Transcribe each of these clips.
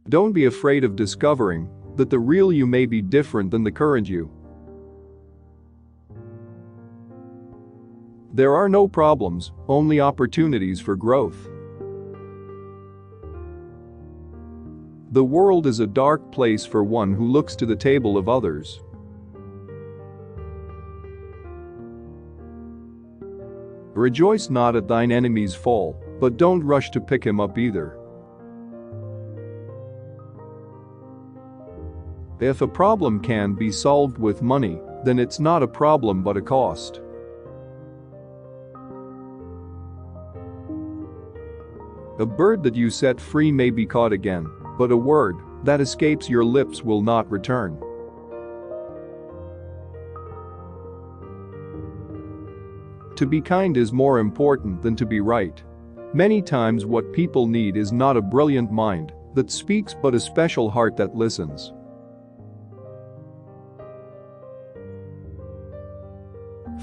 Don't be afraid of discovering that the real you may be different than the current you. There are no problems, only opportunities for growth. The world is a dark place for one who looks to the table of others. Rejoice not at thine enemy's fall, but don't rush to pick him up either. If a problem can be solved with money, then it's not a problem but a cost. A bird that you set free may be caught again, but a word that escapes your lips will not return. To be kind is more important than to be right. Many times what people need is not a brilliant mind that speaks but a special heart that listens.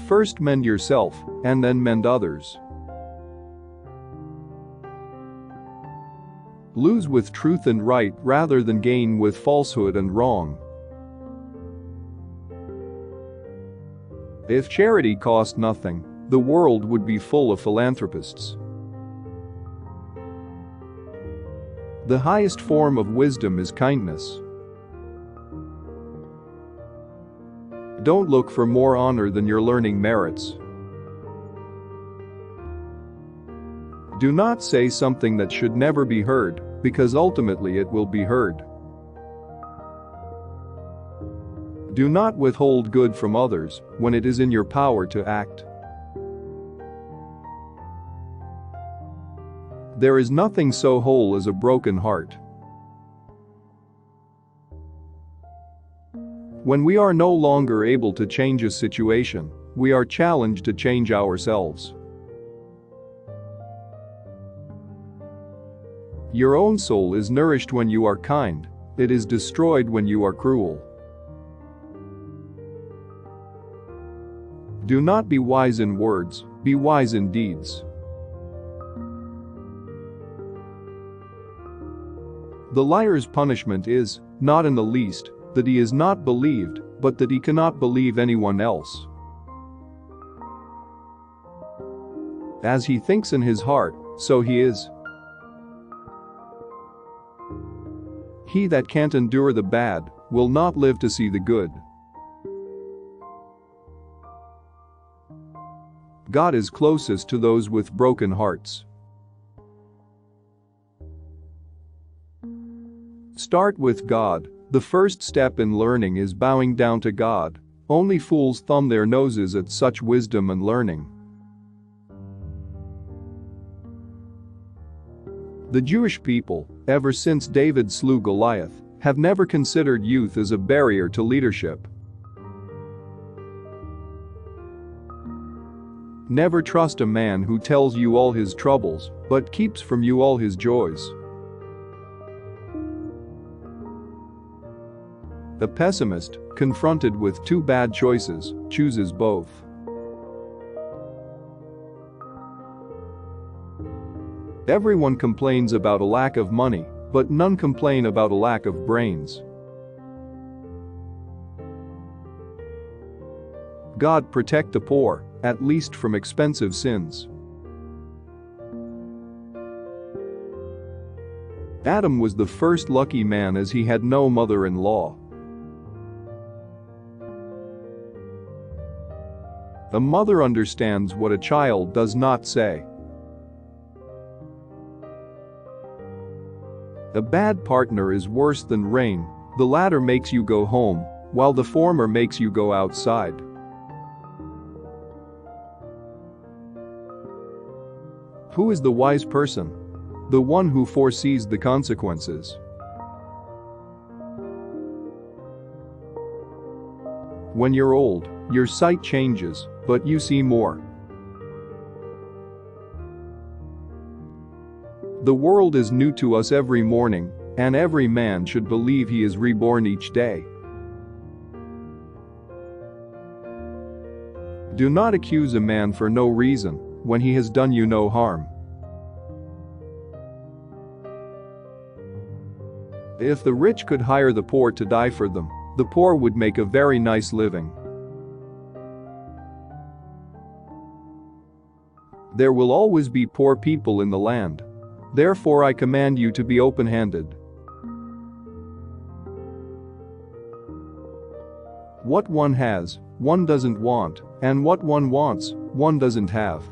First mend yourself, and then mend others. Lose with truth and right rather than gain with falsehood and wrong. If charity cost nothing, the world would be full of philanthropists. The highest form of wisdom is kindness. Don't look for more honor than your learning merits. Do not say something that should never be heard, because ultimately it will be heard. Do not withhold good from others when it is in your power to act. There is nothing so whole as a broken heart. When we are no longer able to change a situation, we are challenged to change ourselves. Your own soul is nourished when you are kind, it is destroyed when you are cruel. Do not be wise in words, be wise in deeds. The liar's punishment is, not in the least, that he is not believed, but that he cannot believe anyone else. As he thinks in his heart, so he is. He that can't endure the bad will not live to see the good. God is closest to those with broken hearts. Start with God. The first step in learning is bowing down to God. Only fools thumb their noses at such wisdom and learning. The Jewish people, ever since David slew Goliath, have never considered youth as a barrier to leadership. Never trust a man who tells you all his troubles, but keeps from you all his joys. A pessimist, confronted with two bad choices, chooses both. Everyone complains about a lack of money, but none complain about a lack of brains. God protect the poor, at least from expensive sins. Adam was the first lucky man as he had no mother-in-law. A mother understands what a child does not say. A bad partner is worse than rain, the latter makes you go home, while the former makes you go outside. Who is the wise person? The one who foresees the consequences. When you're old, your sight changes, but you see more. The world is new to us every morning, and every man should believe he is reborn each day. Do not accuse a man for no reason, when he has done you no harm. If the rich could hire the poor to die for them, the poor would make a very nice living. There will always be poor people in the land. Therefore I command you to be open-handed. What one has, one doesn't want, and what one wants, one doesn't have.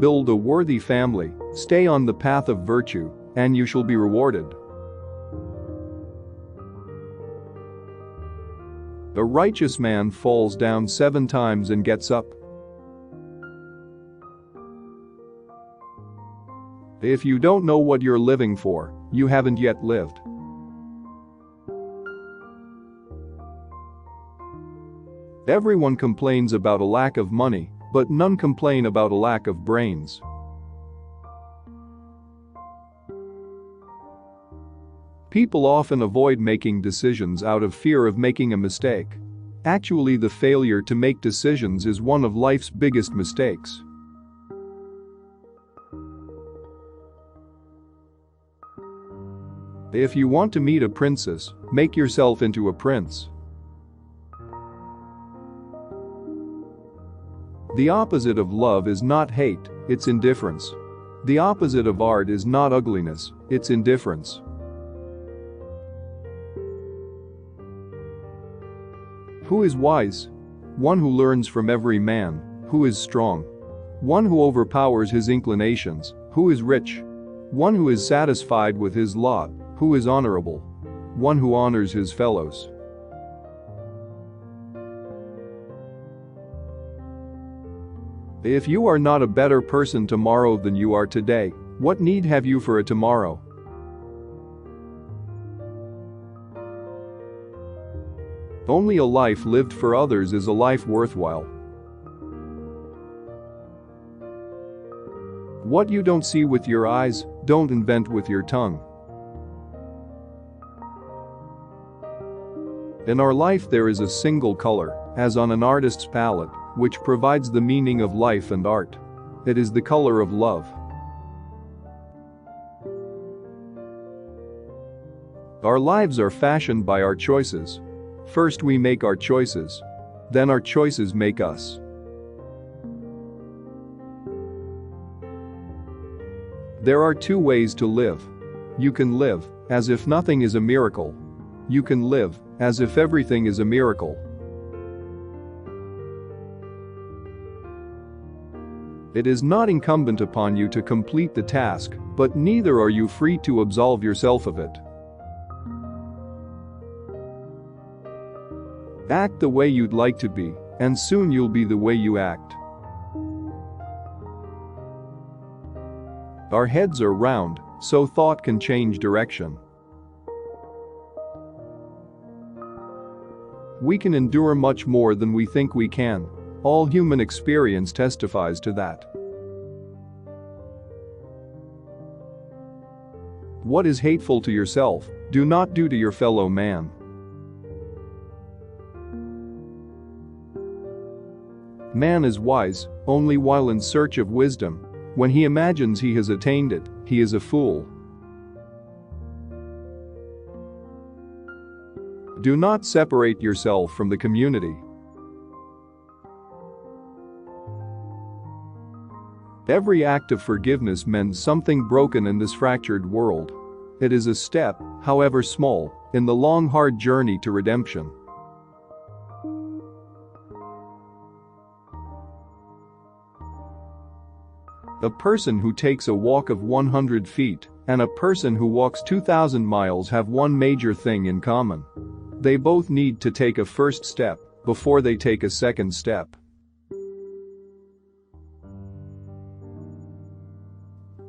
Build a worthy family, stay on the path of virtue, and you shall be rewarded. A righteous man falls down 7 times and gets up. If you don't know what you're living for, you haven't yet lived. Everyone complains about a lack of money, but none complain about a lack of brains. People often avoid making decisions out of fear of making a mistake. Actually, the failure to make decisions is one of life's biggest mistakes. If you want to meet a princess, make yourself into a prince. The opposite of love is not hate, it's indifference. The opposite of art is not ugliness, it's indifference. Who is wise? One who learns from every man. Who is strong? One who overpowers his inclinations. Who is rich? One who is satisfied with his lot. Who is honorable? One who honors his fellows. If you are not a better person tomorrow than you are today, what need have you for a tomorrow? Only a life lived for others is a life worthwhile. What you don't see with your eyes, don't invent with your tongue. In our life there is a single color, as on an artist's palette, which provides the meaning of life and art. It is the color of love. Our lives are fashioned by our choices. First we make our choices. Then our choices make us. There are 2 ways to live. You can live as if nothing is a miracle. You can live as if everything is a miracle. It is not incumbent upon you to complete the task, but neither are you free to absolve yourself of it. Act the way you'd like to be, and soon you'll be the way you act. Our heads are round, so thought can change direction. We can endure much more than we think we can. All human experience testifies to that. What is hateful to yourself, do not do to your fellow man. Man is wise only while in search of wisdom. When he imagines he has attained it, he is a fool. Do not separate yourself from the community. Every act of forgiveness mends something broken in this fractured world. It is a step, however small, in the long hard journey to redemption. A person who takes a walk of 100 feet and a person who walks 2,000 miles have one major thing in common. They both need to take a first step before they take a second step.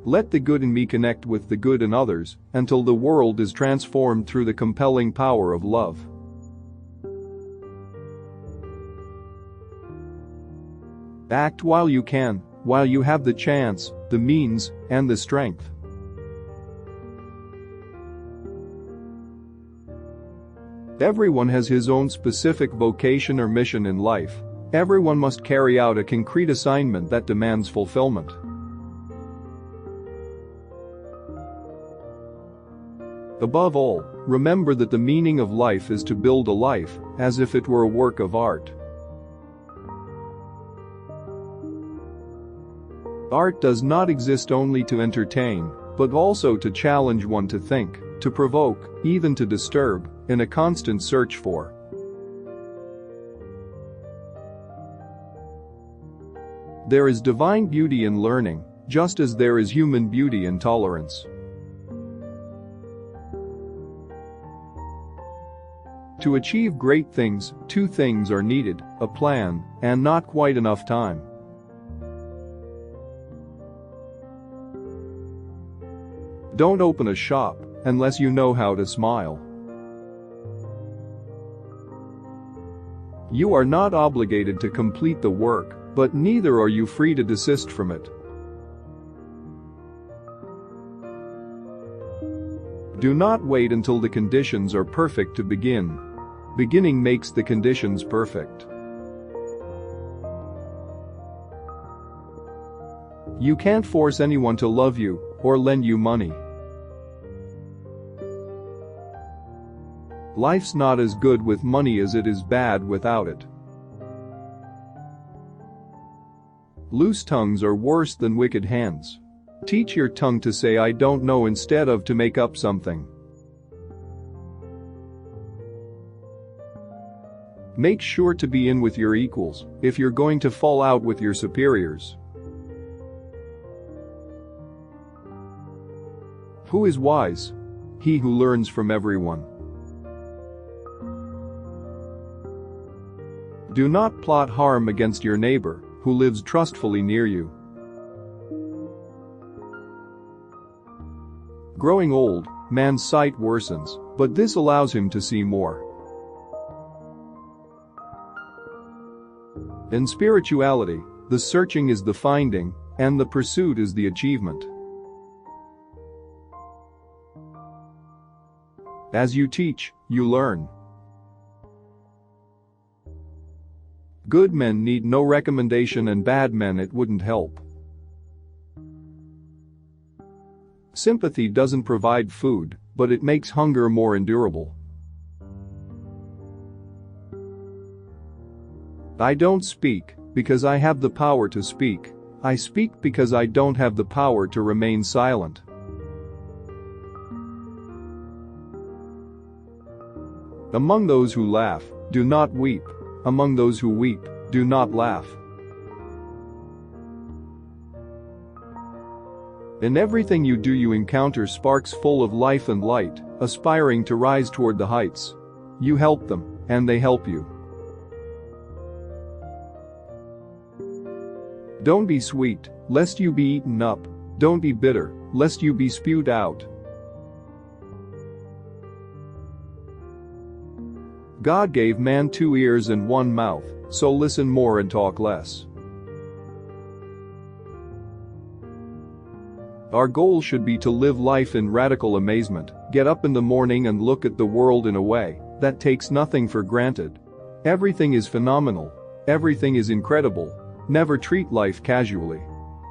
Let the good in me connect with the good in others until the world is transformed through the compelling power of love. Act while you can, while you have the chance, the means, and the strength. Everyone has his own specific vocation or mission in life. Everyone must carry out a concrete assignment that demands fulfillment. Above all, remember that the meaning of life is to build a life, as if it were a work of art. Art does not exist only to entertain, but also to challenge one to think, to provoke, even to disturb, in a constant search for. There is divine beauty in learning, just as there is human beauty in tolerance. To achieve great things, two things are needed: a plan, and not quite enough time. Don't open a shop unless you know how to smile. You are not obligated to complete the work, but neither are you free to desist from it. Do not wait until the conditions are perfect to begin. Beginning makes the conditions perfect. You can't force anyone to love you or lend you money. Life's not as good with money as it is bad without it. Loose tongues are worse than wicked hands. Teach your tongue to say "I don't know" instead of to make up something. Make sure to be in with your equals if you're going to fall out with your superiors. Who is wise? He who learns from everyone. Do not plot harm against your neighbor, who lives trustfully near you. Growing old, man's sight worsens, but this allows him to see more. In spirituality, the searching is the finding, and the pursuit is the achievement. As you teach, you learn. Good men need no recommendation, and bad men it wouldn't help. Sympathy doesn't provide food, but it makes hunger more endurable. I don't speak because I have the power to speak. I speak because I don't have the power to remain silent. Among those who laugh, do not weep. Among those who weep, do not laugh. In everything you do, you encounter sparks full of life and light, aspiring to rise toward the heights. You help them, and they help you. Don't be sweet, lest you be eaten up. Don't be bitter, lest you be spewed out. God gave man 2 ears and 1 mouth, so listen more and talk less. Our goal should be to live life in radical amazement, get up in the morning and look at the world in a way that takes nothing for granted. Everything is phenomenal. Everything is incredible. Never treat life casually.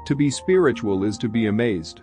To be spiritual is to be amazed.